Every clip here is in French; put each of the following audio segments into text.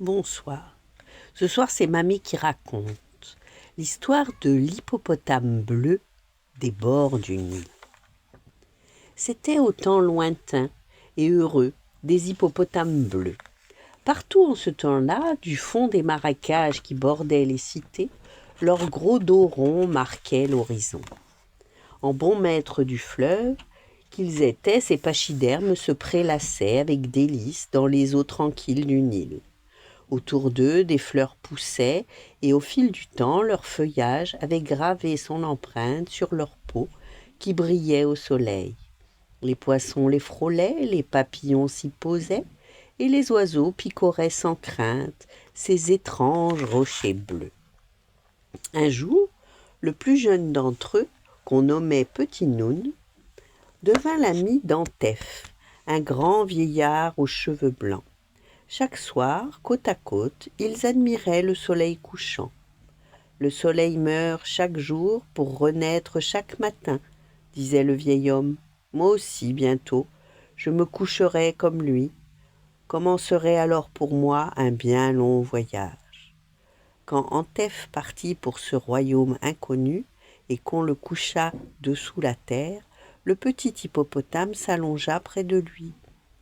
Bonsoir. Ce soir, c'est Mamie qui raconte l'histoire de l'hippopotame bleu des bords du Nil. C'était au temps lointain et heureux des hippopotames bleus. Partout en ce temps-là, du fond des marécages qui bordaient les cités, leurs gros dos ronds marquaient l'horizon. En bons maîtres du fleuve qu'ils étaient, ces pachydermes se prélassaient avec délice dans les eaux tranquilles du Nil. Autour d'eux, des fleurs poussaient, et au fil du temps, leur feuillage avait gravé son empreinte sur leur peau qui brillait au soleil. Les poissons les frôlaient, les papillons s'y posaient, et les oiseaux picoraient sans crainte ces étranges rochers bleus. Un jour, le plus jeune d'entre eux, qu'on nommait Petit Noun, devint l'ami d'Antef, un grand vieillard aux cheveux blancs. Chaque soir, côte à côte, ils admiraient le soleil couchant. Le soleil meurt chaque jour pour renaître chaque matin, disait le vieil homme. Moi aussi, bientôt, je me coucherai comme lui. Commencerait alors pour moi un bien long voyage. Quand Antef partit pour ce royaume inconnu et qu'on le coucha dessous la terre, le petit hippopotame s'allongea près de lui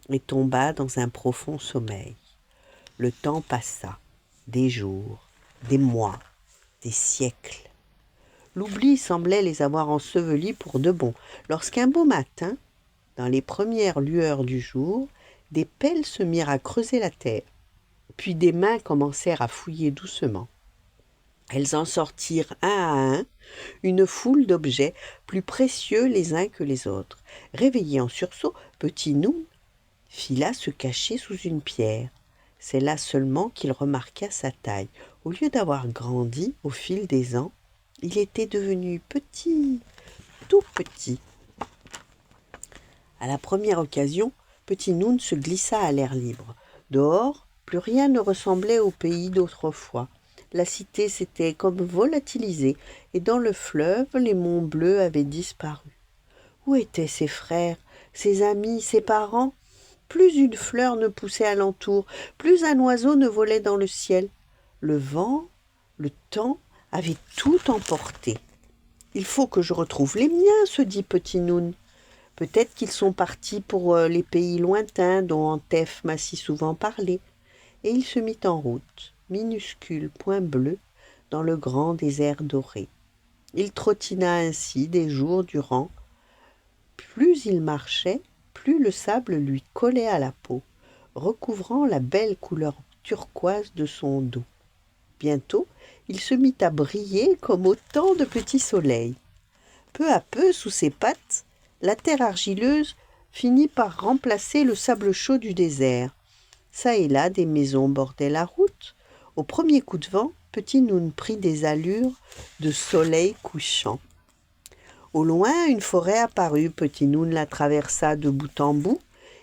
et tomba dans un profond sommeil. Le temps passa, des jours, des mois, des siècles. L'oubli semblait les avoir ensevelis pour de bon, lorsqu'un beau matin, dans les premières lueurs du jour, des pelles se mirent à creuser la terre, puis des mains commencèrent à fouiller doucement. Elles en sortirent un à un une foule d'objets plus précieux les uns que les autres. Réveillé en sursaut, Petit Noun fila se cacher sous une pierre. C'est là seulement qu'il remarqua sa taille. Au lieu d'avoir grandi au fil des ans, il était devenu petit, tout petit. À la première occasion, Petit Noun se glissa à l'air libre. Dehors, plus rien ne ressemblait au pays d'autrefois. La cité s'était comme volatilisée, et dans le fleuve, les monts bleus avaient disparu. Où étaient ses frères, ses amis, ses parents ? Plus une fleur ne poussait alentour, plus un oiseau ne volait dans le ciel. Le vent, le temps avaient tout emporté. « Il faut que je retrouve les miens, se dit Petit Noun. Peut-être qu'ils sont partis pour les pays lointains dont Antef m'a si souvent parlé. » Et il se mit en route, minuscule point bleu, dans le grand désert doré. Il trottina ainsi des jours durant. Plus il marchait, plus le sable lui collait à la peau, recouvrant la belle couleur turquoise de son dos. Bientôt, il se mit à briller comme autant de petits soleils. Peu à peu, sous ses pattes, la terre argileuse finit par remplacer le sable chaud du désert. Ça et là, des maisons bordaient la route. Au premier coup de vent, Petit Noun prit des allures de soleil couchant. Au loin, une forêt apparut. Petit Noun la traversa de bout en bout.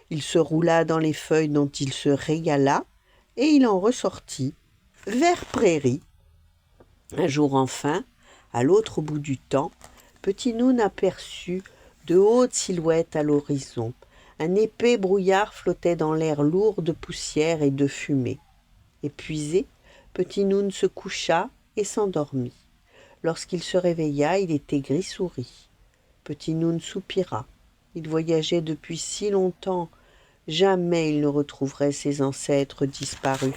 Il se roula dans les feuilles dont il se régala, et il en ressortit, vert prairie. Un jour enfin, à l'autre bout du temps, Petit Noun aperçut de hautes silhouettes à l'horizon. Un épais brouillard flottait dans l'air lourd de poussière et de fumée. Épuisé, Petit Noun se coucha et s'endormit. Lorsqu'il se réveilla, il était gris-souris. Petit Noun soupira. Il voyageait depuis si longtemps. Jamais il ne retrouverait ses ancêtres disparus.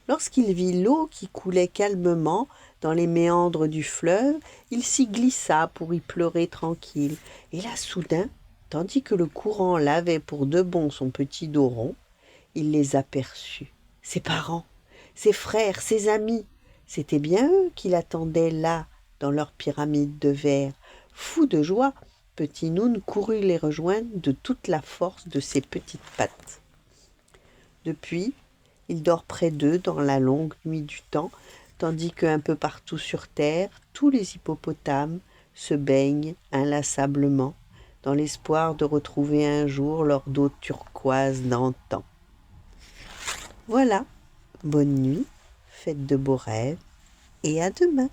Lorsqu'il vit l'eau qui coulait calmement dans les méandres du fleuve, il s'y glissa pour y pleurer tranquille. Et là, soudain, tandis que le courant lavait pour de bon son petit dos rond, il les aperçut. Ses parents, ses frères, ses amis. C'étaient bien eux qui l'attendaient là, dans leur pyramide de verre. Fou de joie, Petit Noun courut les rejoindre de toute la force de ses petites pattes. Depuis, il dort près d'eux dans la longue nuit du temps, tandis qu'un peu partout sur terre, tous les hippopotames se baignent inlassablement, dans l'espoir de retrouver un jour leur dos turquoise d'antan. Voilà, bonne nuit, faites de beaux rêves, et à demain.